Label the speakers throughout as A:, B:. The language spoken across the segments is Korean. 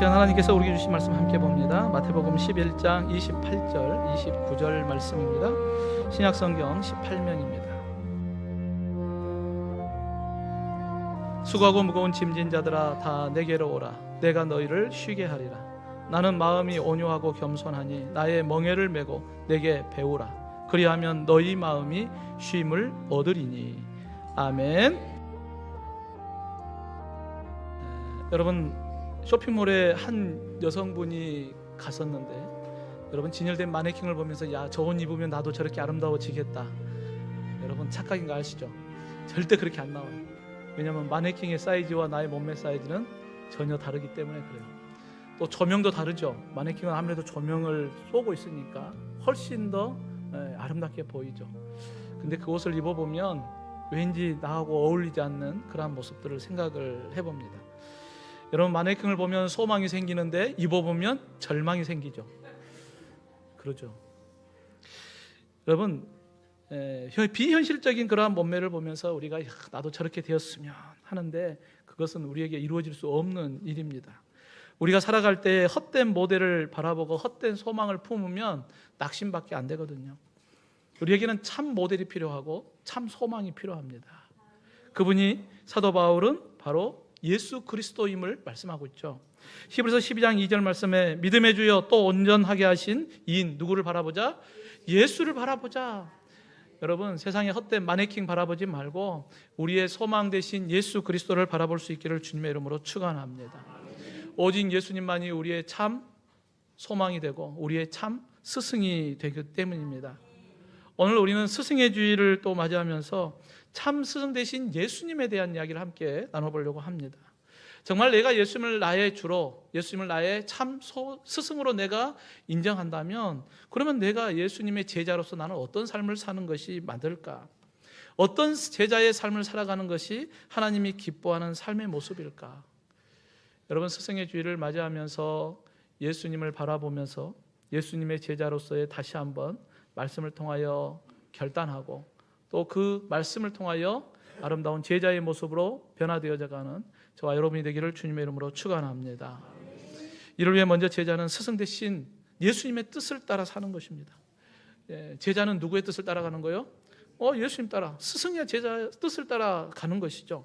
A: 시간 하나님께서 우리에게 주신 말씀 함께 봅니다. 마태복음 11장 28절 29절 말씀입니다. 신약성경 18면입니다. 수고하고 무거운 짐진 자들아 다 내게로 오라. 내가 너희를 쉬게 하리라. 나는 마음이 온유하고 겸손하니 나의 멍에를 메고 내게 배우라. 그리하면 너희 마음이 쉼을 얻으리니. 아멘. 여러분, 쇼핑몰에 한 여성분이 갔었는데 여러분, 진열된 마네킹을 보면서 야, 저 옷 입으면 나도 저렇게 아름다워지겠다. 여러분, 착각인 거 아시죠? 절대 그렇게 안 나와요. 왜냐하면 마네킹의 사이즈와 나의 몸매 사이즈는 전혀 다르기 때문에 그래요. 또 조명도 다르죠. 마네킹은 아무래도 조명을 쏘고 있으니까 훨씬 더 아름답게 보이죠. 근데 그 옷을 입어보면 왠지 나하고 어울리지 않는 그러한 모습들을 생각을 해봅니다. 여러분, 마네킹을 보면 소망이 생기는데 입어보면 절망이 생기죠. 그러죠. 여러분, 비현실적인 그러한 몸매를 보면서 우리가 나도 저렇게 되었으면 하는데 그것은 우리에게 이루어질 수 없는 일입니다. 우리가 살아갈 때 헛된 모델을 바라보고 헛된 소망을 품으면 낙심밖에 안 되거든요. 우리에게는 참 모델이 필요하고 참 소망이 필요합니다. 그분이 사도 바울은 바로 예수 그리스도임을 말씀하고 있죠. 히브리서 12장 2절 말씀에 믿음의 주여 또 온전하게 하신 이인 누구를 바라보자? 예수를 바라보자. 여러분, 세상의 헛된 마네킹 바라보지 말고 우리의 소망 되신 예수 그리스도를 바라볼 수 있기를 주님의 이름으로 축원합니다. 오직 예수님만이 우리의 참 소망이 되고 우리의 참 스승이 되기 때문입니다. 오늘 우리는 스승의 주일을 또 맞이하면서 참 스승 되신 예수님에 대한 이야기를 함께 나눠보려고 합니다. 정말 내가 예수님을 나의 주로, 예수님을 나의 참 스승으로 내가 인정한다면 그러면 내가 예수님의 제자로서 나는 어떤 삶을 사는 것이 맞을까? 어떤 제자의 삶을 살아가는 것이 하나님이 기뻐하는 삶의 모습일까? 여러분, 스승의 주일을 맞이하면서 예수님을 바라보면서 예수님의 제자로서의 다시 한번 말씀을 통하여 결단하고 또 그 말씀을 통하여 아름다운 제자의 모습으로 변화되어져가는 저와 여러분이 되기를 주님의 이름으로 축원합니다. 이를 위해 먼저 제자는 스승 대신 예수님의 뜻을 따라 사는 것입니다. 제자는 누구의 뜻을 따라가는 거예요? 예수님 따라. 스승이야 제자의 뜻을 따라가는 것이죠.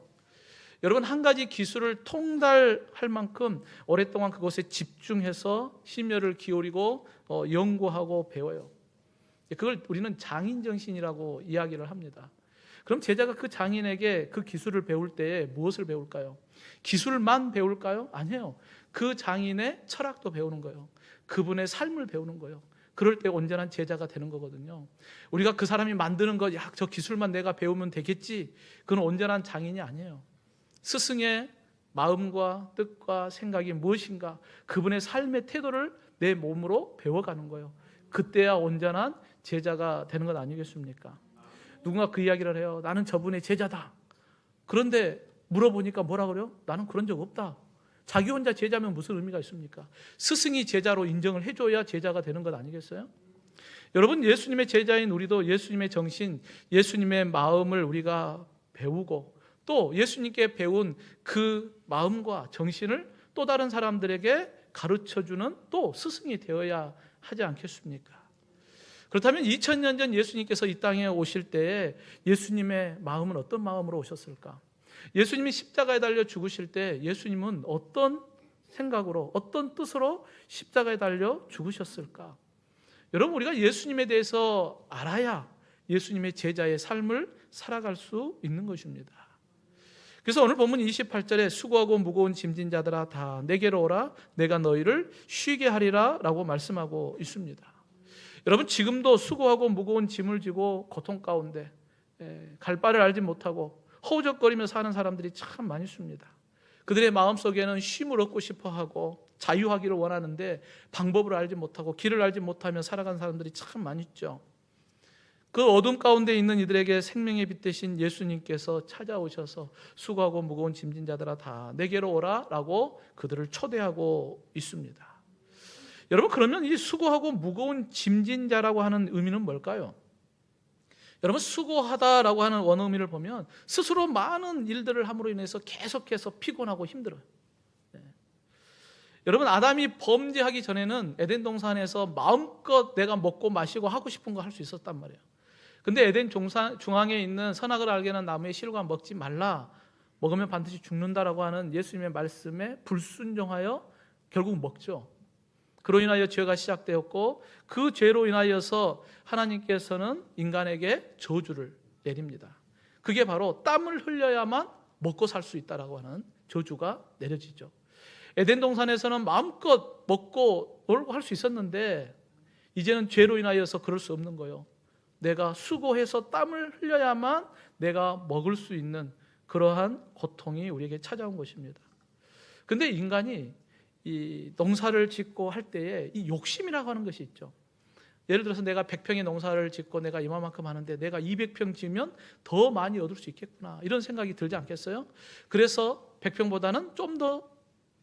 A: 여러분, 한 가지 기술을 통달할 만큼 오랫동안 그것에 집중해서 심혈을 기울이고 연구하고 배워요. 그걸 우리는 장인정신이라고 이야기를 합니다. 그럼 제자가 그 장인에게 그 기술을 배울 때에 무엇을 배울까요? 기술만 배울까요? 아니에요. 그 장인의 철학도 배우는 거예요. 그분의 삶을 배우는 거예요. 그럴 때 온전한 제자가 되는 거거든요. 우리가 그 사람이 만드는 거, 저 기술만 내가 배우면 되겠지, 그건 온전한 장인이 아니에요. 스승의 마음과 뜻과 생각이 무엇인가, 그분의 삶의 태도를 내 몸으로 배워가는 거예요. 그때야 온전한 제자가 되는 것 아니겠습니까? 누군가 그 이야기를 해요. 나는 저분의 제자다. 그런데 물어보니까 뭐라 그래요? 나는 그런 적 없다. 자기 혼자 제자면 무슨 의미가 있습니까? 스승이 제자로 인정을 해줘야 제자가 되는 것 아니겠어요? 여러분, 예수님의 제자인 우리도 예수님의 정신, 예수님의 마음을 우리가 배우고 또 예수님께 배운 그 마음과 정신을 또 다른 사람들에게 가르쳐주는 또 스승이 되어야 하지 않겠습니까? 그렇다면 2000년 전 예수님께서 이 땅에 오실 때에 예수님의 마음은 어떤 마음으로 오셨을까? 예수님이 십자가에 달려 죽으실 때 예수님은 어떤 생각으로, 어떤 뜻으로 십자가에 달려 죽으셨을까? 여러분, 우리가 예수님에 대해서 알아야 예수님의 제자의 삶을 살아갈 수 있는 것입니다. 그래서 오늘 본문 28절에 수고하고 무거운 짐진 자들아 다 내게로 오라. 내가 너희를 쉬게 하리라 라고 말씀하고 있습니다. 여러분, 지금도 수고하고 무거운 짐을 지고 고통 가운데 갈 바를 알지 못하고 허우적거리며 사는 사람들이 참 많이 있습니다. 그들의 마음속에는 쉼을 얻고 싶어하고 자유하기를 원하는데 방법을 알지 못하고 길을 알지 못하며 살아가는 사람들이 참 많이 있죠. 그 어둠 가운데 있는 이들에게 생명의 빛 되신 예수님께서 찾아오셔서 수고하고 무거운 짐진 자들아 다 내게로 오라 라고 그들을 초대하고 있습니다. 여러분, 그러면 이 수고하고 무거운 짐진 자라고 하는 의미는 뭘까요? 여러분, 수고하다라고 하는 원어민을 보면 스스로 많은 일들을 함으로 인해서 계속해서 피곤하고 힘들어요. 여러분, 아담이 범죄하기 전에는 에덴 동산에서 마음껏 내가 먹고 마시고 하고 싶은 거 할 수 있었단 말이에요. 근데 에덴 중앙에 있는 선악을 알게 하는 나무의 실과 먹지 말라, 먹으면 반드시 죽는다라고 하는 예수님의 말씀에 불순종하여 결국 먹죠. 그로 인하여 죄가 시작되었고, 그 죄로 인하여서 하나님께서는 인간에게 저주를 내립니다. 그게 바로 땀을 흘려야만 먹고 살 수 있다라고 하는 저주가 내려지죠. 에덴 동산에서는 마음껏 먹고 놀고 할 수 있었는데, 이제는 죄로 인하여서 그럴 수 없는 거예요. 내가 수고해서 땀을 흘려야만 내가 먹을 수 있는 그러한 고통이 우리에게 찾아온 것입니다. 근데 인간이 이 농사를 짓고 할 때에 이 욕심이라고 하는 것이 있죠. 예를 들어서 내가 100평의 농사를 짓고 내가 이만큼 하는데 내가 200평 지면 더 많이 얻을 수 있겠구나, 이런 생각이 들지 않겠어요? 그래서 100평보다는 좀 더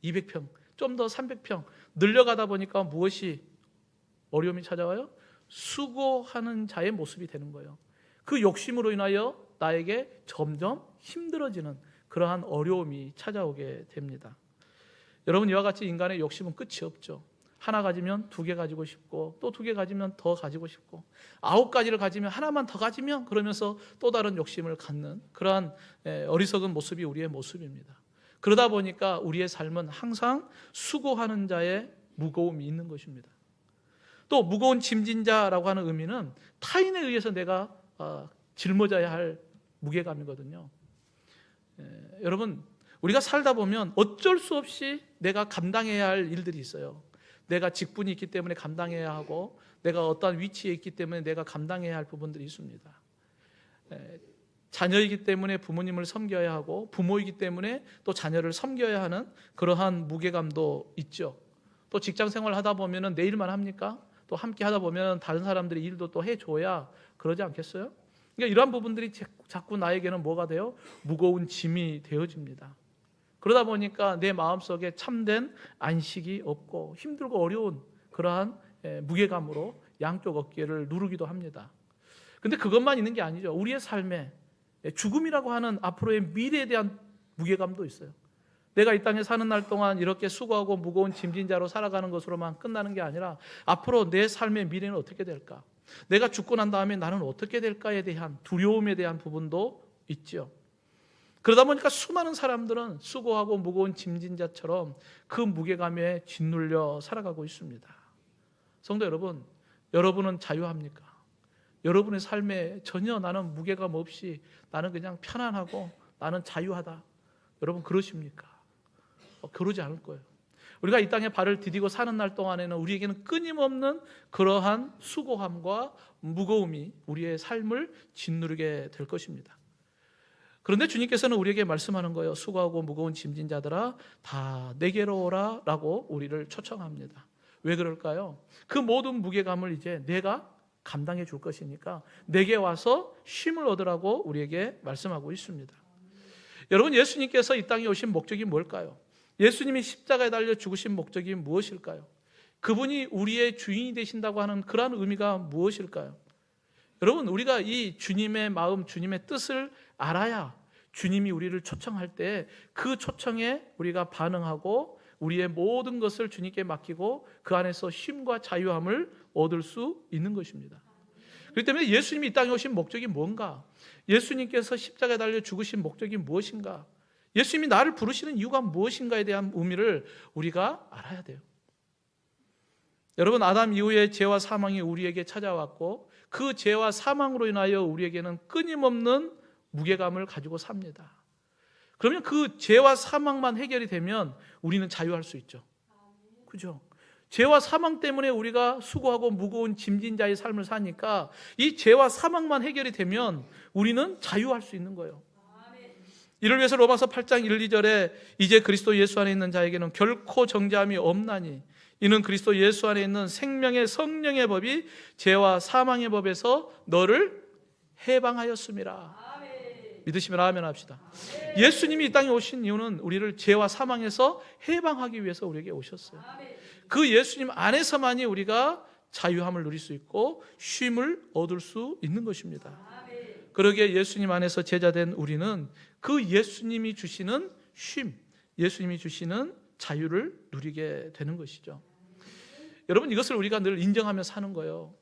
A: 200평, 좀 더 300평 늘려가다 보니까 무엇이 어려움이 찾아와요? 수고하는 자의 모습이 되는 거예요. 그 욕심으로 인하여 나에게 점점 힘들어지는 그러한 어려움이 찾아오게 됩니다. 여러분, 이와 같이 인간의 욕심은 끝이 없죠. 하나 가지면 2개 가지고 싶고, 또 2개 가지면 더 가지고 싶고, 9가지를 가지면 하나만 더 가지면, 그러면서 또 다른 욕심을 갖는 그러한 어리석은 모습이 우리의 모습입니다. 그러다 보니까 우리의 삶은 항상 수고하는 자의 무거움이 있는 것입니다. 또 무거운 짐진 자라고 하는 의미는 타인에 의해서 내가 짊어져야 할 무게감이거든요. 여러분, 우리가 살다 보면 어쩔 수 없이 내가 감당해야 할 일들이 있어요. 내가 직분이 있기 때문에 감당해야 하고, 내가 어떠한 위치에 있기 때문에 내가 감당해야 할 부분들이 있습니다. 자녀이기 때문에 부모님을 섬겨야 하고, 부모이기 때문에 또 자녀를 섬겨야 하는 그러한 무게감도 있죠. 또 직장 생활을 하다 보면 내 일만 합니까? 또 함께 하다 보면 다른 사람들의 일도 또 해줘야 그러지 않겠어요? 그러니까 이러한 부분들이 자꾸 나에게는 뭐가 돼요? 무거운 짐이 되어집니다. 그러다 보니까 내 마음속에 참된 안식이 없고 힘들고 어려운 그러한 무게감으로 양쪽 어깨를 누르기도 합니다. 근데 그것만 있는 게 아니죠. 우리의 삶에 죽음이라고 하는 앞으로의 미래에 대한 무게감도 있어요. 내가 이 땅에 사는 날 동안 이렇게 수고하고 무거운 짐진 자로 살아가는 것으로만 끝나는 게 아니라, 앞으로 내 삶의 미래는 어떻게 될까? 내가 죽고 난 다음에 나는 어떻게 될까에 대한 두려움에 대한 부분도 있죠. 그러다 보니까 수많은 사람들은 수고하고 무거운 짐진 자처럼 그 무게감에 짓눌려 살아가고 있습니다. 성도 여러분, 여러분은 자유합니까? 여러분의 삶에 전혀 나는 무게감 없이 나는 그냥 편안하고 나는 자유하다, 여러분 그러십니까? 그러지 않을 거예요. 우리가 이 땅에 발을 디디고 사는 날 동안에는 우리에게는 끊임없는 그러한 수고함과 무거움이 우리의 삶을 짓누르게 될 것입니다. 그런데 주님께서는 우리에게 말씀하는 거예요. 수고하고 무거운 짐진 자들아 다 내게로 오라 라고 우리를 초청합니다. 왜 그럴까요? 그 모든 무게감을 이제 내가 감당해 줄 것이니까 내게 와서 쉼을 얻으라고 우리에게 말씀하고 있습니다. 여러분, 예수님께서 이 땅에 오신 목적이 뭘까요? 예수님이 십자가에 달려 죽으신 목적이 무엇일까요? 그분이 우리의 주인이 되신다고 하는 그러한 의미가 무엇일까요? 여러분, 우리가 이 주님의 마음, 주님의 뜻을 알아야 주님이 우리를 초청할 때 그 초청에 우리가 반응하고 우리의 모든 것을 주님께 맡기고 그 안에서 쉼과 자유함을 얻을 수 있는 것입니다. 그렇기 때문에 예수님이 이 땅에 오신 목적이 뭔가? 예수님께서 십자가에 달려 죽으신 목적이 무엇인가? 예수님이 나를 부르시는 이유가 무엇인가에 대한 의미를 우리가 알아야 돼요. 여러분, 아담 이후에 죄와 사망이 우리에게 찾아왔고 그 죄와 사망으로 인하여 우리에게는 끊임없는 무게감을 가지고 삽니다. 그러면 그 죄와 사망만 해결이 되면 우리는 자유할 수 있죠. 그죠? 죄와 사망 때문에 우리가 수고하고 무거운 짐진 자의 삶을 사니까 이 죄와 사망만 해결이 되면 우리는 자유할 수 있는 거예요. 이를 위해서 로마서 8장 1, 2절에 이제 그리스도 예수 안에 있는 자에게는 결코 정죄함이 없나니 이는 그리스도 예수 안에 있는 생명의 성령의 법이 죄와 사망의 법에서 너를 해방하였음이라. 믿으시면 아멘 합시다. 예수님이 이 땅에 오신 이유는 우리를 죄와 사망에서 해방하기 위해서 우리에게 오셨어요. 그 예수님 안에서만이 우리가 자유함을 누릴 수 있고 쉼을 얻을 수 있는 것입니다. 그러기에 예수님 안에서 제자된 우리는 그 예수님이 주시는 쉼, 예수님이 주시는 자유를 누리게 되는 것이죠. 여러분, 이것을 우리가 늘 인정하며 사는 거예요.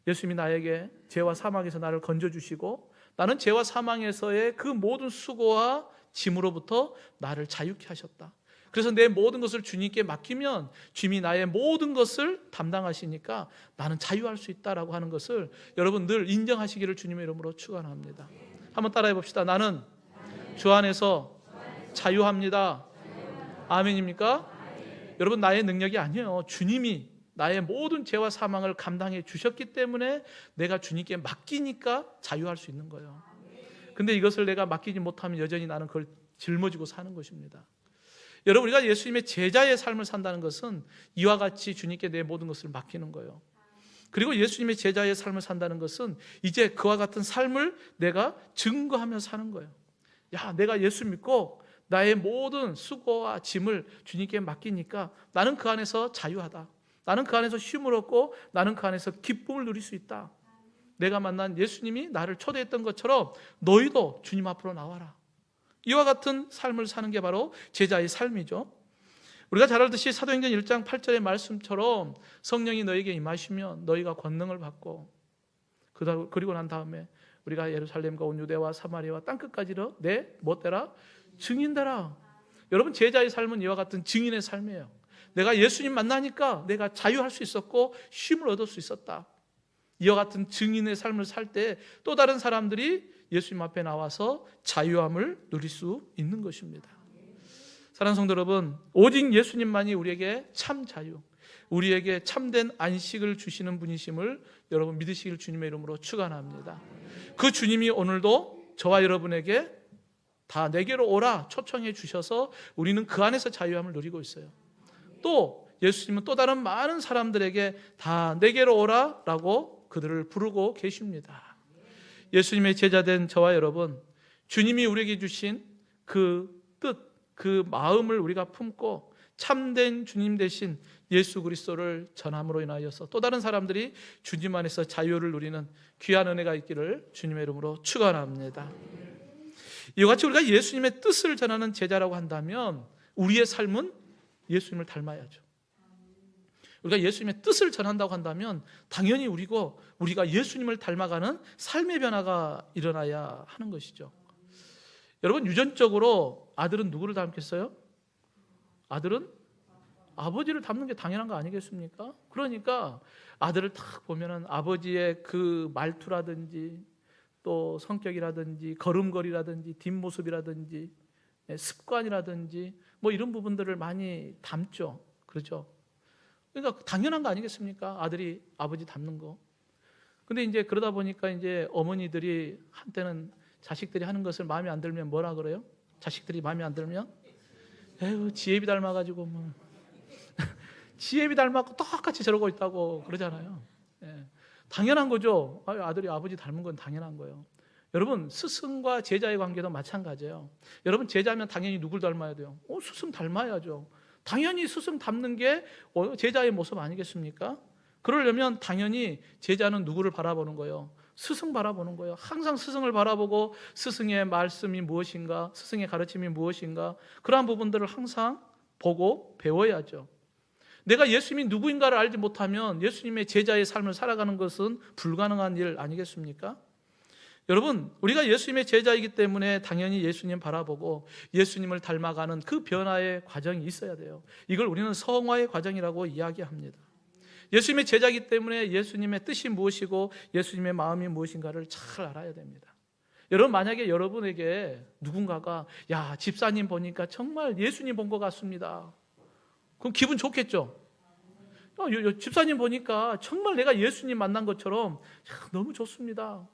A: 예수님이 나에게 죄와 사망에서 나를 건져주시고 나는 죄와 사망에서의 그 모든 수고와 짐으로부터 나를 자유케 하셨다. 그래서 내 모든 것을 주님께 맡기면 주님이 나의 모든 것을 담당하시니까 나는 자유할 수 있다라고 하는 것을 여러분 늘 인정하시기를 주님의 이름으로 축원합니다. 한번 따라해 봅시다. 나는 주 안에서 자유합니다. 아멘입니까? 여러분, 나의 능력이 아니에요. 주님이 나의 모든 죄와 사망을 감당해 주셨기 때문에 내가 주님께 맡기니까 자유할 수 있는 거예요. 근데 이것을 내가 맡기지 못하면 여전히 나는 그걸 짊어지고 사는 것입니다. 여러분, 우리가 예수님의 제자의 삶을 산다는 것은 이와 같이 주님께 내 모든 것을 맡기는 거예요. 그리고 예수님의 제자의 삶을 산다는 것은 이제 그와 같은 삶을 내가 증거하며 사는 거예요. 야, 내가 예수 믿고 나의 모든 수고와 짐을 주님께 맡기니까 나는 그 안에서 자유하다. 나는 그 안에서 쉼을 얻고 나는 그 안에서 기쁨을 누릴 수 있다. 내가 만난 예수님이 나를 초대했던 것처럼 너희도 주님 앞으로 나와라. 이와 같은 삶을 사는 게 바로 제자의 삶이죠. 우리가 잘 알듯이 사도행전 1장 8절의 말씀처럼 성령이 너에게 임하시면 너희가 권능을 받고 그리고 난 다음에 우리가 예루살렘과 온 유대와 사마리아와 땅끝까지로 내 못되라 증인되라. 여러분, 제자의 삶은 이와 같은 증인의 삶이에요. 내가 예수님 만나니까 내가 자유할 수 있었고 쉼을 얻을 수 있었다. 이와 같은 증인의 삶을 살 때 또 다른 사람들이 예수님 앞에 나와서 자유함을 누릴 수 있는 것입니다. 사랑하는 성도 여러분, 오직 예수님만이 우리에게 참 자유, 우리에게 참된 안식을 주시는 분이심을 여러분 믿으시길 주님의 이름으로 축원합니다. 그 주님이 오늘도 저와 여러분에게 다 내게로 오라 초청해 주셔서 우리는 그 안에서 자유함을 누리고 있어요. 또 예수님은 또 다른 많은 사람들에게 다 내게로 오라라고 그들을 부르고 계십니다. 예수님의 제자된 저와 여러분, 주님이 우리에게 주신 그 뜻, 그 마음을 우리가 품고 참된 주님 대신 예수 그리스도를 전함으로 인하여서 또 다른 사람들이 주님 안에서 자유를 누리는 귀한 은혜가 있기를 주님의 이름으로 축원합니다. 이와 같이 우리가 예수님의 뜻을 전하는 제자라고 한다면 우리의 삶은 예수님을 닮아야죠. 우리가 예수님의 뜻을 전한다고 한다면 당연히 우리가 예수님을 닮아가는 삶의 변화가 일어나야 하는 것이죠. 여러분, 유전적으로 아들은 누구를 닮겠어요? 아들은 아버지를 닮는 게 당연한 거 아니겠습니까? 그러니까 아들을 딱 보면은 아버지의 그 말투라든지 또 성격이라든지 걸음걸이라든지 뒷모습이라든지 습관이라든지 뭐 이런 부분들을 많이 닮죠. 그렇죠? 그러니까 당연한 거 아니겠습니까? 아들이 아버지 닮는 거. 근데 이제 그러다 보니까 이제 어머니들이 한때는 자식들이 하는 것을 마음에 안 들면 뭐라 그래요? 자식들이 마음에 안 들면 에휴, 지혜비 닮아가지고 뭐 지혜비 닮았고 똑같이 저러고 있다고 그러잖아요. 예. 당연한 거죠. 아들이 아버지 닮은 건 당연한 거예요. 여러분, 스승과 제자의 관계도 마찬가지예요. 여러분, 제자면 당연히 누굴 닮아야 돼요? 스승 닮아야죠. 당연히 스승 닮는 게 제자의 모습 아니겠습니까? 그러려면 당연히 제자는 누구를 바라보는 거예요? 스승 바라보는 거예요. 항상 스승을 바라보고 스승의 말씀이 무엇인가, 스승의 가르침이 무엇인가, 그러한 부분들을 항상 보고 배워야죠. 내가 예수님이 누구인가를 알지 못하면 예수님의 제자의 삶을 살아가는 것은 불가능한 일 아니겠습니까? 여러분, 우리가 예수님의 제자이기 때문에 당연히 예수님 바라보고 예수님을 닮아가는 그 변화의 과정이 있어야 돼요. 이걸 우리는 성화의 과정이라고 이야기합니다. 예수님의 제자이기 때문에 예수님의 뜻이 무엇이고 예수님의 마음이 무엇인가를 잘 알아야 됩니다. 여러분, 만약에 여러분에게 누군가가 야, 집사님 보니까 정말 예수님 본 것 같습니다. 그럼 기분 좋겠죠? 집사님 보니까 정말 내가 예수님 만난 것처럼 너무 좋습니다.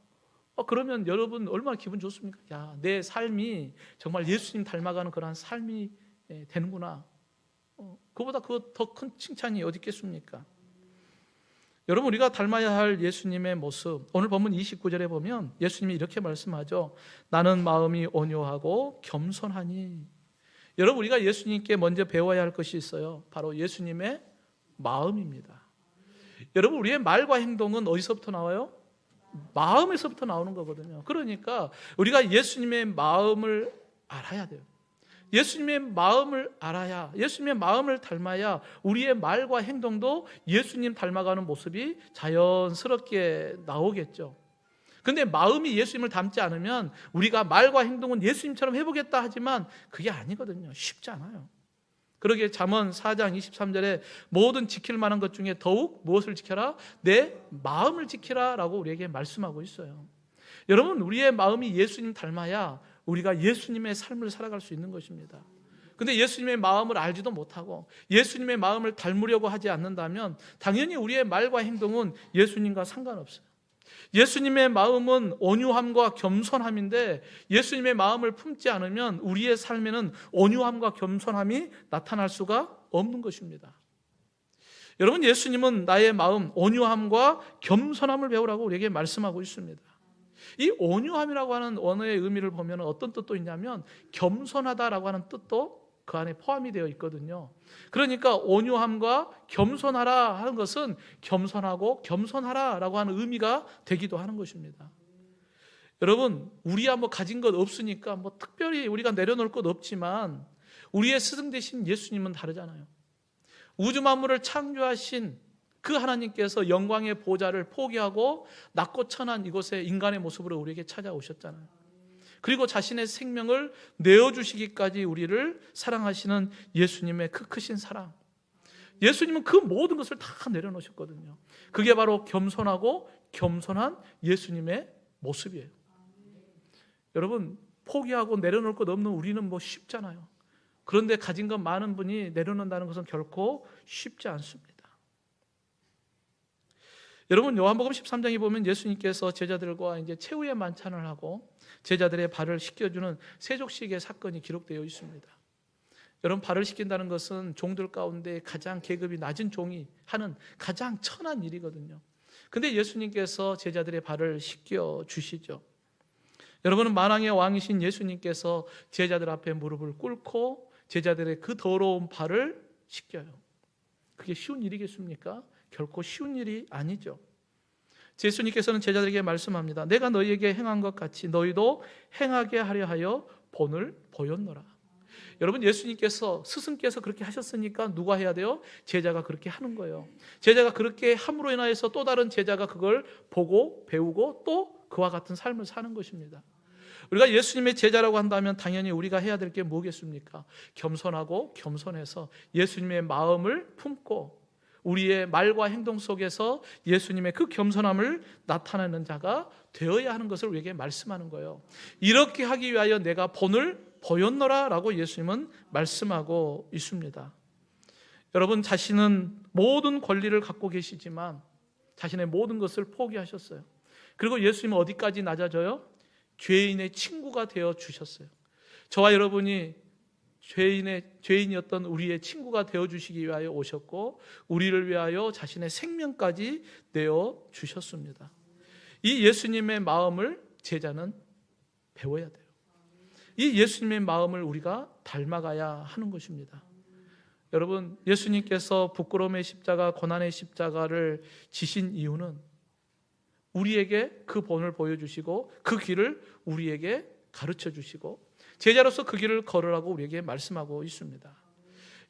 A: 그러면 여러분 얼마나 기분 좋습니까? 야, 내 삶이 정말 예수님 닮아가는 그런 삶이 되는구나. 그보다 더 큰 칭찬이 어디 있겠습니까? 여러분, 우리가 닮아야 할 예수님의 모습, 오늘 본문 29절에 보면 예수님이 이렇게 말씀하죠. 나는 마음이 온유하고 겸손하니. 여러분, 우리가 예수님께 먼저 배워야 할 것이 있어요. 바로 예수님의 마음입니다. 여러분, 우리의 말과 행동은 어디서부터 나와요? 마음에서부터 나오는 거거든요. 그러니까 우리가 예수님의 마음을 알아야 돼요. 예수님의 마음을 알아야, 예수님의 마음을 닮아야 우리의 말과 행동도 예수님 닮아가는 모습이 자연스럽게 나오겠죠. 근데 마음이 예수님을 닮지 않으면 우리가 말과 행동은 예수님처럼 해보겠다 하지만 그게 아니거든요. 쉽지 않아요. 그러기에 잠언 4장 23절에 모든 지킬 만한 것 중에 더욱 무엇을 지켜라? 내 마음을 지키라 라고 우리에게 말씀하고 있어요. 여러분, 우리의 마음이 예수님 닮아야 우리가 예수님의 삶을 살아갈 수 있는 것입니다. 근데 예수님의 마음을 알지도 못하고 예수님의 마음을 닮으려고 하지 않는다면 당연히 우리의 말과 행동은 예수님과 상관없어요. 예수님의 마음은 온유함과 겸손함인데 예수님의 마음을 품지 않으면 우리의 삶에는 온유함과 겸손함이 나타날 수가 없는 것입니다. 여러분, 예수님은 나의 마음, 온유함과 겸손함을 배우라고 우리에게 말씀하고 있습니다. 이 온유함이라고 하는 언어의 의미를 보면 어떤 뜻도 있냐면 겸손하다라고 하는 뜻도 그 안에 포함이 되어 있거든요. 그러니까 온유함과 겸손하라 하는 것은 겸손하고 겸손하라라고 하는 의미가 되기도 하는 것입니다. 여러분, 우리야 뭐 가진 것 없으니까 뭐 특별히 우리가 내려놓을 것 없지만 우리의 스승 되신 예수님은 다르잖아요. 우주 만물을 창조하신 그 하나님께서 영광의 보좌를 포기하고 낮고 천한 이곳에 인간의 모습으로 우리에게 찾아오셨잖아요. 그리고 자신의 생명을 내어주시기까지 우리를 사랑하시는 예수님의 그 크신 사랑, 예수님은 그 모든 것을 다 내려놓으셨거든요. 그게 바로 겸손하고 겸손한 예수님의 모습이에요. 여러분, 포기하고 내려놓을 것 없는 우리는 뭐 쉽잖아요. 그런데 가진 것 많은 분이 내려놓는다는 것은 결코 쉽지 않습니다. 여러분, 요한복음 13장에 보면 예수님께서 제자들과 이제 최후의 만찬을 하고 제자들의 발을 씻겨주는 세족식의 사건이 기록되어 있습니다. 여러분, 발을 씻긴다는 것은 종들 가운데 가장 계급이 낮은 종이 하는 가장 천한 일이거든요. 근데 예수님께서 제자들의 발을 씻겨 주시죠. 여러분은 만왕의 왕이신 예수님께서 제자들 앞에 무릎을 꿇고 제자들의 그 더러운 발을 씻겨요. 그게 쉬운 일이겠습니까? 결코 쉬운 일이 아니죠. 예수님께서는 제자들에게 말씀합니다. 내가 너희에게 행한 것 같이 너희도 행하게 하려 하여 본을 보였노라. 여러분, 예수님께서 스승께서 그렇게 하셨으니까 누가 해야 돼요? 제자가 그렇게 하는 거예요. 제자가 그렇게 함으로 인하여서 또 다른 제자가 그걸 보고 배우고 또 그와 같은 삶을 사는 것입니다. 우리가 예수님의 제자라고 한다면 당연히 우리가 해야 될 게 뭐겠습니까? 겸손하고 겸손해서 예수님의 마음을 품고 우리의 말과 행동 속에서 예수님의 그 겸손함을 나타내는 자가 되어야 하는 것을 우리에게 말씀하는 거예요. 이렇게 하기 위하여 내가 본을 보였노라 라고 예수님은 말씀하고 있습니다. 여러분, 자신은 모든 권리를 갖고 계시지만 자신의 모든 것을 포기하셨어요. 그리고 예수님은 어디까지 낮아져요? 죄인의 친구가 되어 주셨어요. 저와 여러분이 죄인이었던 우리의 친구가 되어주시기 위하여 오셨고 우리를 위하여 자신의 생명까지 내어 주셨습니다. 이 예수님의 마음을 제자는 배워야 돼요. 이 예수님의 마음을 우리가 닮아가야 하는 것입니다. 여러분, 예수님께서 부끄러움의 십자가, 고난의 십자가를 지신 이유는 우리에게 그 본을 보여주시고 그 길을 우리에게 가르쳐 주시고 제자로서 그 길을 걸으라고 우리에게 말씀하고 있습니다.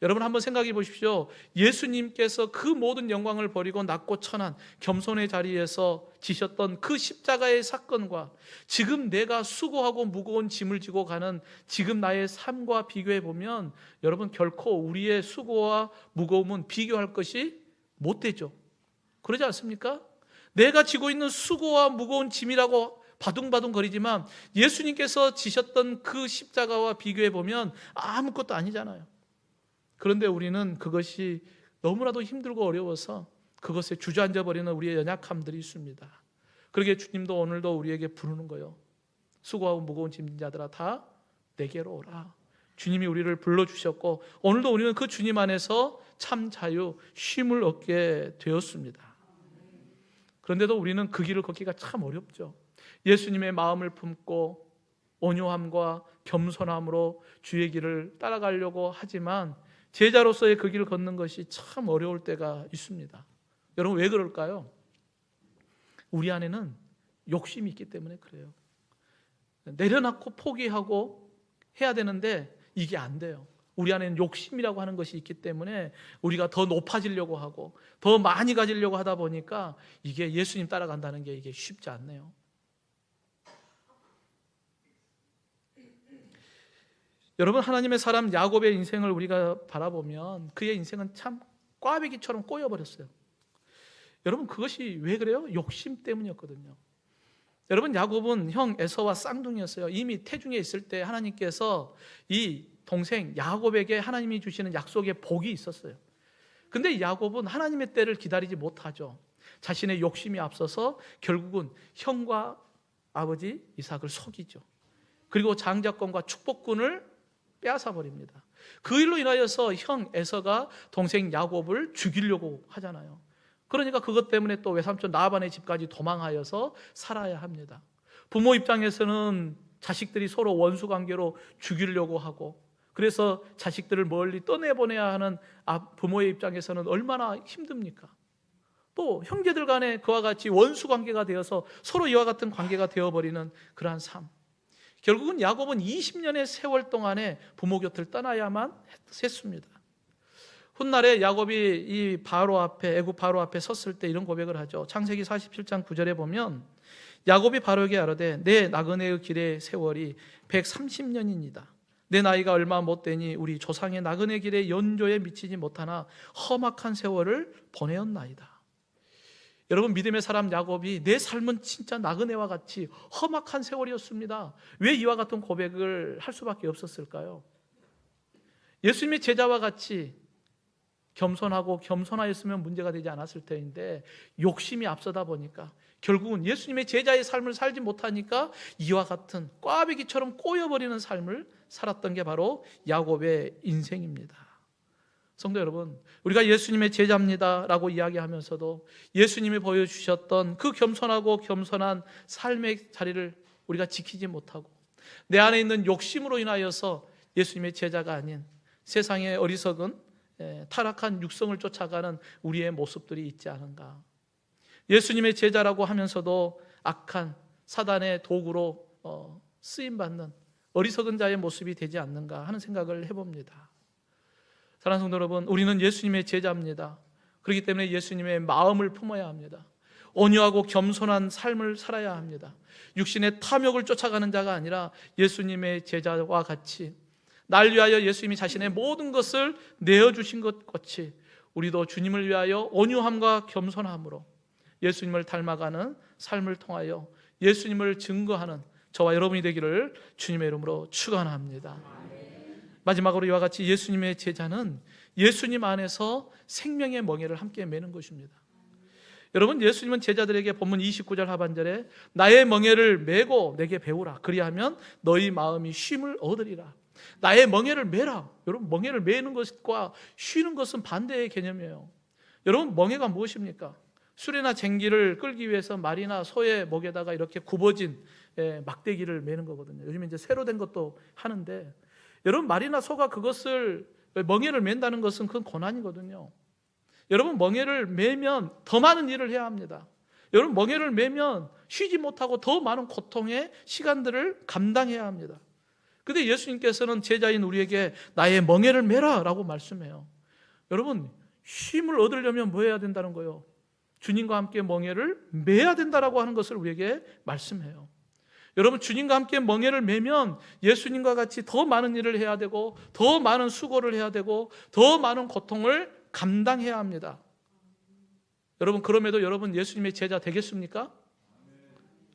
A: 여러분, 한번 생각해 보십시오. 예수님께서 그 모든 영광을 버리고 낮고 천한 겸손의 자리에서 지셨던 그 십자가의 사건과 지금 내가 수고하고 무거운 짐을 지고 가는 지금 나의 삶과 비교해 보면 여러분, 결코 우리의 수고와 무거움은 비교할 것이 못 되죠. 그러지 않습니까? 내가 지고 있는 수고와 무거운 짐이라고 바둥바둥 거리지만 예수님께서 지셨던 그 십자가와 비교해 보면 아무것도 아니잖아요. 그런데 우리는 그것이 너무나도 힘들고 어려워서 그것에 주저앉아 버리는 우리의 연약함들이 있습니다. 그러기에 주님도 오늘도 우리에게 부르는 거예요. 수고하고 무거운 짐진 자들아 다 내게로 오라. 주님이 우리를 불러주셨고 오늘도 우리는 그 주님 안에서 참 자유, 쉼을 얻게 되었습니다. 그런데도 우리는 그 길을 걷기가 참 어렵죠. 예수님의 마음을 품고 온유함과 겸손함으로 주의 길을 따라가려고 하지만 제자로서의 그 길을 걷는 것이 참 어려울 때가 있습니다. 여러분, 왜 그럴까요? 우리 안에는 욕심이 있기 때문에 그래요. 내려놓고 포기하고 해야 되는데 이게 안 돼요. 우리 안에는 욕심이라고 하는 것이 있기 때문에 우리가 더 높아지려고 하고 더 많이 가지려고 하다 보니까 이게 예수님 따라간다는 게 이게 쉽지 않네요. 여러분, 하나님의 사람 야곱의 인생을 우리가 바라보면 그의 인생은 참 꽈배기처럼 꼬여버렸어요. 여러분, 그것이 왜 그래요? 욕심 때문이었거든요. 여러분, 야곱은 형 에서와 쌍둥이였어요. 이미 태중에 있을 때 하나님께서 이 동생 야곱에게 하나님이 주시는 약속의 복이 있었어요. 근데 야곱은 하나님의 때를 기다리지 못하죠. 자신의 욕심이 앞서서 결국은 형과 아버지 이삭을 속이죠. 그리고 장자권과 축복권을 빼앗아 버립니다. 그 일로 인하여서 형 에서가 동생 야곱을 죽이려고 하잖아요. 그러니까 그것 때문에 또 외삼촌 라반의 집까지 도망하여서 살아야 합니다. 부모 입장에서는 자식들이 서로 원수 관계로 죽이려고 하고, 그래서 자식들을 멀리 떠내보내야 하는 부모의 입장에서는 얼마나 힘듭니까? 또 형제들 간에 그와 같이 원수 관계가 되어서 서로 이와 같은 관계가 되어버리는 그러한 삶. 결국은 야곱은 20년의 세월 동안에 부모 곁을 떠나야만 했습니다. 훗날에 야곱이 이 바로 앞에, 애굽 바로 앞에 섰을 때 이런 고백을 하죠. 창세기 47장 9절에 보면 야곱이 바로에게 아뢰되 내 나그네의 길의 세월이 130년이니이다. 내 나이가 얼마 못 되니 우리 조상의 나그네 길의 연조에 미치지 못하나 험악한 세월을 보내었나이다. 여러분, 믿음의 사람 야곱이 내 삶은 진짜 나그네와 같이 험악한 세월이었습니다. 왜 이와 같은 고백을 할 수밖에 없었을까요? 예수님의 제자와 같이 겸손하고 겸손하였으면 문제가 되지 않았을 텐데 욕심이 앞서다 보니까 결국은 예수님의 제자의 삶을 살지 못하니까 이와 같은 꽈배기처럼 꼬여버리는 삶을 살았던 게 바로 야곱의 인생입니다. 성도 여러분, 우리가 예수님의 제자입니다라고 이야기하면서도 예수님이 보여주셨던 그 겸손하고 겸손한 삶의 자리를 우리가 지키지 못하고 내 안에 있는 욕심으로 인하여서 예수님의 제자가 아닌 세상의 어리석은 타락한 육성을 쫓아가는 우리의 모습들이 있지 않은가. 예수님의 제자라고 하면서도 악한 사단의 도구로 쓰임받는 어리석은 자의 모습이 되지 않는가 하는 생각을 해봅니다. 사랑하는 성도 여러분, 우리는 예수님의 제자입니다. 그렇기 때문에 예수님의 마음을 품어야 합니다. 온유하고 겸손한 삶을 살아야 합니다. 육신의 탐욕을 쫓아가는 자가 아니라 예수님의 제자와 같이 날 위하여 예수님이 자신의 모든 것을 내어주신 것 같이 우리도 주님을 위하여 온유함과 겸손함으로 예수님을 닮아가는 삶을 통하여 예수님을 증거하는 저와 여러분이 되기를 주님의 이름으로 축원합니다. 마지막으로 이와 같이 예수님의 제자는 예수님 안에서 생명의 멍에를 함께 매는 것입니다. 여러분, 예수님은 제자들에게 본문 29절 하반절에 나의 멍에를 메고 내게 배우라. 그리하면 너희 마음이 쉼을 얻으리라. 나의 멍에를 메라. 여러분, 멍에를 메는 것과 쉬는 것은 반대의 개념이에요. 여러분, 멍에가 무엇입니까? 수레나 쟁기를 끌기 위해서 말이나 소의 목에다가 이렇게 굽어진 막대기를 메는 거거든요. 요즘에 이제 새로 된 것도 하는데, 여러분, 말이나 소가 그것을 멍에를 맨다는 것은 그건 고난이거든요. 여러분, 멍에를 메면 더 많은 일을 해야 합니다. 여러분, 멍에를 메면 쉬지 못하고 더 많은 고통의 시간들을 감당해야 합니다. 근데 예수님께서는 제자인 우리에게 나의 멍에를 메라 라고 말씀해요. 여러분, 쉼을 얻으려면 뭐 해야 된다는 거예요? 주님과 함께 멍에를 메야 된다라고 하는 것을 우리에게 말씀해요. 여러분, 주님과 함께 멍에를 메면 예수님과 같이 더 많은 일을 해야 되고 더 많은 수고를 해야 되고 더 많은 고통을 감당해야 합니다. 여러분, 그럼에도 여러분 예수님의 제자 되겠습니까?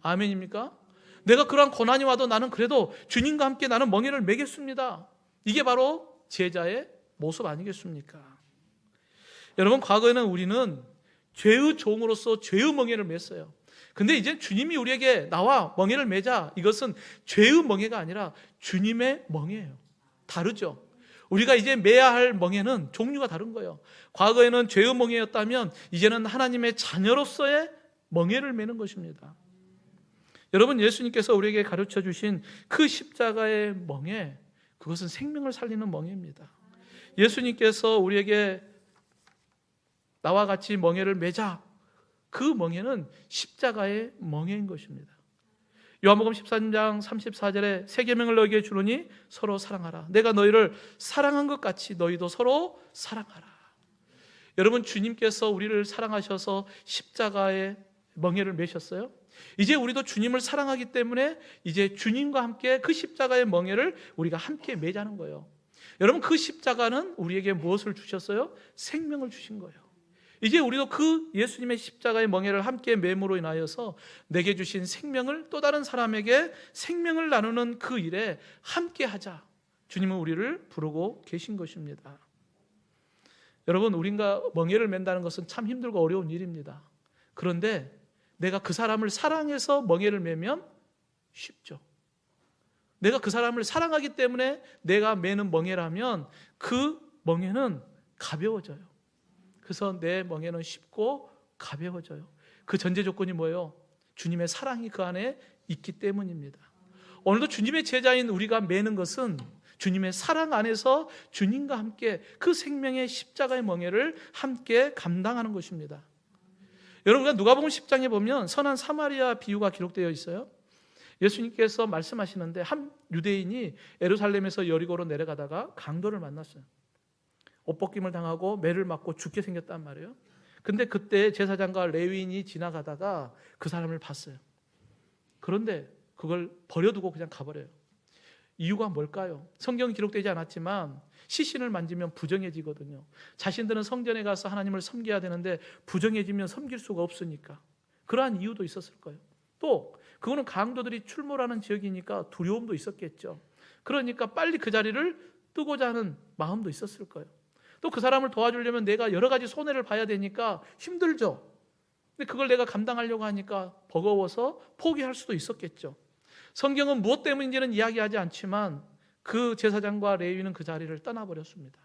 A: 아멘입니까? 내가 그러한 고난이 와도 나는 그래도 주님과 함께 나는 멍에를 메겠습니다. 이게 바로 제자의 모습 아니겠습니까? 여러분, 과거에는 우리는 죄의 종으로서 죄의 멍에를 맸어요. 근데 이제 주님이 우리에게 나와 멍에를 매자, 이것은 죄의 멍에가 아니라 주님의 멍에예요. 다르죠? 우리가 이제 매야 할 멍에는 종류가 다른 거예요. 과거에는 죄의 멍에였다면 이제는 하나님의 자녀로서의 멍에를 매는 것입니다. 여러분, 예수님께서 우리에게 가르쳐 주신 그 십자가의 멍에, 그것은 생명을 살리는 멍에입니다. 예수님께서 우리에게 나와 같이 멍에를 매자, 그 멍에는 십자가의 멍에인 것입니다. 요한복음 13장 34절에 새 계명을 너희에게 주노니 서로 사랑하라. 내가 너희를 사랑한 것 같이 너희도 서로 사랑하라. 여러분, 주님께서 우리를 사랑하셔서 십자가에 멍에를 매셨어요. 이제 우리도 주님을 사랑하기 때문에 이제 주님과 함께 그 십자가의 멍에를 우리가 함께 매자는 거예요. 여러분, 그 십자가는 우리에게 무엇을 주셨어요? 생명을 주신 거예요. 이제 우리도 그 예수님의 십자가의 멍에를 함께 매므로 인하여서 내게 주신 생명을 또 다른 사람에게 생명을 나누는 그 일에 함께 하자. 주님은 우리를 부르고 계신 것입니다. 여러분, 우리가 멍에를 맨다는 것은 참 힘들고 어려운 일입니다. 그런데 내가 그 사람을 사랑해서 멍에를 매면 쉽죠. 내가 그 사람을 사랑하기 때문에 내가 매는 멍에라면 그 멍에는 가벼워져요. 그래서 내 멍에는 쉽고 가벼워져요. 그 전제 조건이 뭐예요? 주님의 사랑이 그 안에 있기 때문입니다. 오늘도 주님의 제자인 우리가 매는 것은 주님의 사랑 안에서 주님과 함께 그 생명의 십자가의 멍에를 함께 감당하는 것입니다. 여러분, 누가복음 10장에 보면 선한 사마리아 비유가 기록되어 있어요. 예수님께서 말씀하시는데 한 유대인이 예루살렘에서 여리고로 내려가다가 강도를 만났어요. 옷벗김을 당하고 매를 맞고 죽게 생겼단 말이에요. 근데 그때 제사장과 레위인이 지나가다가 그 사람을 봤어요. 그런데 그걸 버려두고 그냥 가버려요. 이유가 뭘까요? 성경은 기록되지 않았지만 시신을 만지면 부정해지거든요. 자신들은 성전에 가서 하나님을 섬겨야 되는데 부정해지면 섬길 수가 없으니까. 그러한 이유도 있었을 거예요. 또 그거는 강도들이 출몰하는 지역이니까 두려움도 있었겠죠. 그러니까 빨리 그 자리를 뜨고자 하는 마음도 있었을 거예요. 또 그 사람을 도와주려면 내가 여러 가지 손해를 봐야 되니까 힘들죠. 근데 그걸 내가 감당하려고 하니까 버거워서 포기할 수도 있었겠죠. 성경은 무엇 때문인지는 이야기하지 않지만 그 제사장과 레위인은 그 자리를 떠나버렸습니다.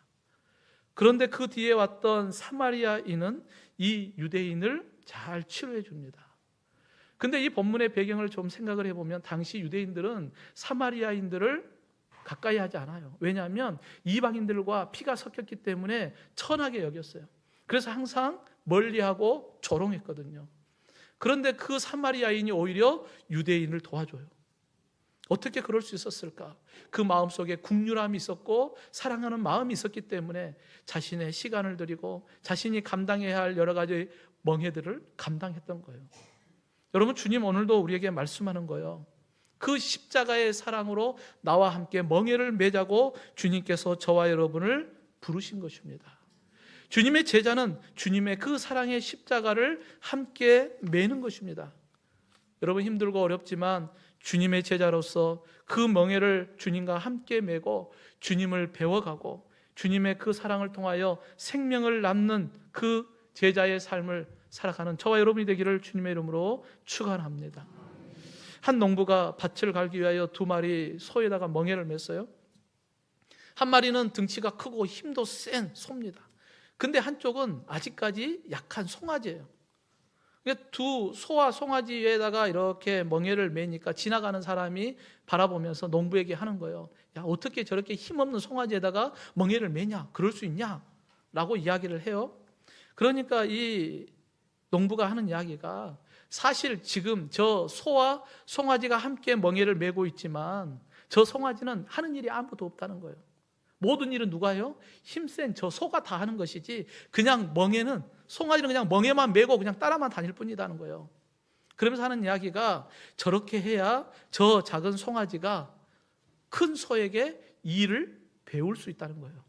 A: 그런데 그 뒤에 왔던 사마리아인은 이 유대인을 잘 치료해 줍니다. 근데 이 본문의 배경을 좀 생각을 해보면 당시 유대인들은 사마리아인들을 가까이 하지 않아요. 왜냐하면 이방인들과 피가 섞였기 때문에 천하게 여겼어요. 그래서 항상 멀리하고 조롱했거든요. 그런데 그 사마리아인이 오히려 유대인을 도와줘요. 어떻게 그럴 수 있었을까? 그 마음속에 국률함이 있었고 사랑하는 마음이 있었기 때문에 자신의 시간을 들이고 자신이 감당해야 할 여러 가지 멍해들을 감당했던 거예요. 여러분, 주님 오늘도 우리에게 말씀하는 거예요. 그 십자가의 사랑으로 나와 함께 멍에를 매자고 주님께서 저와 여러분을 부르신 것입니다. 주님의 제자는 주님의 그 사랑의 십자가를 함께 매는 것입니다. 여러분, 힘들고 어렵지만 주님의 제자로서 그 멍에를 주님과 함께 메고 주님을 배워가고 주님의 그 사랑을 통하여 생명을 낳는 그 제자의 삶을 살아가는 저와 여러분이 되기를 주님의 이름으로 축원합니다. 한 농부가 밭을 갈기 위하여 2마리 소에다가 멍에를 맸어요. 한 마리는 덩치가 크고 힘도 센 소입니다. 근데 한쪽은 아직까지 약한 송아지예요. 두 소와 송아지에다가 이렇게 멍에를 매니까 지나가는 사람이 바라보면서 농부에게 하는 거예요. 야, 어떻게 저렇게 힘없는 송아지에다가 멍에를 매냐? 그럴 수 있냐? 라고 이야기를 해요. 그러니까 이 농부가 하는 이야기가 사실 지금 저 소와 송아지가 함께 멍에를 메고 있지만 저 송아지는 하는 일이 아무것도 없다는 거예요. 모든 일은 누가 해요? 힘센 저 소가 다 하는 것이지 그냥 멍에는 송아지는 그냥 멍에만 메고 그냥 따라만 다닐 뿐이라는 거예요. 그러면서 하는 이야기가 저렇게 해야 저 작은 송아지가 큰 소에게 일을 배울 수 있다는 거예요.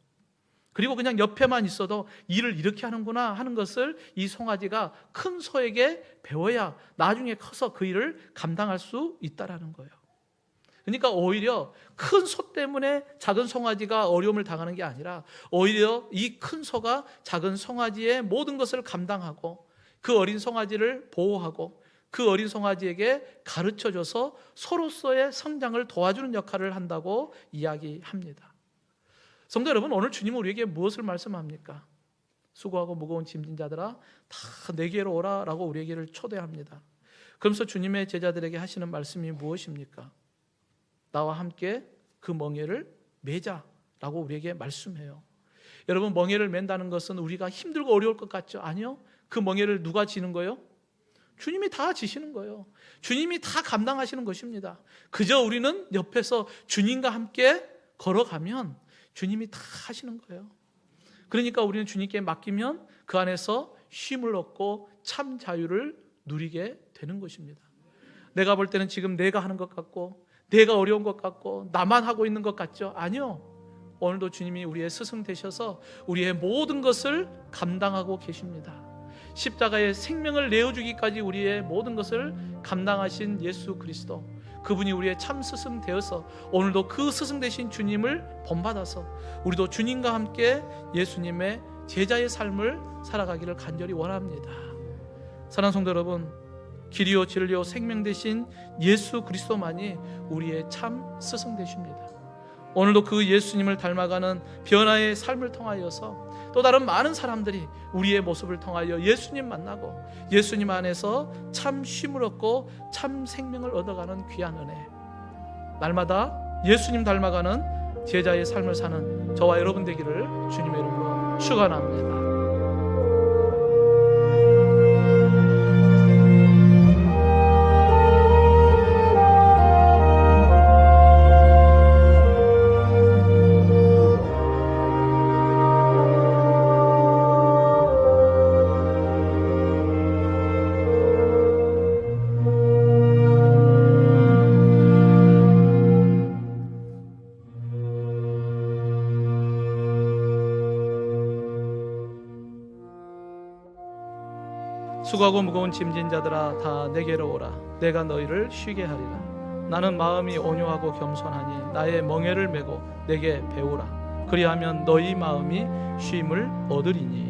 A: 그리고 그냥 옆에만 있어도 일을 이렇게 하는구나 하는 것을 이 송아지가 큰 소에게 배워야 나중에 커서 그 일을 감당할 수 있다는 거예요. 그러니까 오히려 큰 소 때문에 작은 송아지가 어려움을 당하는 게 아니라 오히려 이 큰 소가 작은 송아지의 모든 것을 감당하고 그 어린 송아지를 보호하고 그 어린 송아지에게 가르쳐줘서 소로서의 성장을 도와주는 역할을 한다고 이야기합니다. 성도 여러분, 오늘 주님은 우리에게 무엇을 말씀합니까? 수고하고 무거운 짐진 자들아 다 내게로 오라 라고 우리에게를 초대합니다. 그러면서 주님의 제자들에게 하시는 말씀이 무엇입니까? 나와 함께 그 멍에를 매자라고 우리에게 말씀해요. 여러분, 멍에를 맨다는 것은 우리가 힘들고 어려울 것 같죠? 아니요. 그 멍에를 누가 지는 거예요? 주님이 다 지시는 거예요. 주님이 다 감당하시는 것입니다. 그저 우리는 옆에서 주님과 함께 걸어가면 주님이 다 하시는 거예요. 그러니까 우리는 주님께 맡기면 그 안에서 쉼을 얻고 참 자유를 누리게 되는 것입니다. 내가 볼 때는 지금 내가 하는 것 같고, 내가 어려운 것 같고, 나만 하고 있는 것 같죠? 아니요. 오늘도 주님이 우리의 스승 되셔서 우리의 모든 것을 감당하고 계십니다. 십자가의 생명을 내어주기까지 우리의 모든 것을 감당하신 예수 그리스도, 그분이 우리의 참 스승 되어서 오늘도 그 스승 되신 주님을 본받아서 우리도 주님과 함께 예수님의 제자의 삶을 살아가기를 간절히 원합니다. 사랑하는 성도 여러분, 길이요 진리요 생명 되신 예수 그리스도만이 우리의 참 스승 되십니다. 오늘도 그 예수님을 닮아가는 변화의 삶을 통하여서 또 다른 많은 사람들이 우리의 모습을 통하여 예수님 만나고 예수님 안에서 참 쉼을 얻고 참 생명을 얻어가는 귀한 은혜, 날마다 예수님 닮아가는 제자의 삶을 사는 저와 여러분 되기를 주님의 이름으로 축원합니다. 수고하고 무거운 짐진 자들아 다 내게로 오라. 내가 너희를 쉬게 하리라. 나는 마음이 온유하고 겸손하니 나의 멍에를 메고 내게 배우라. 그리하면 너희 마음이 쉼을 얻으리니.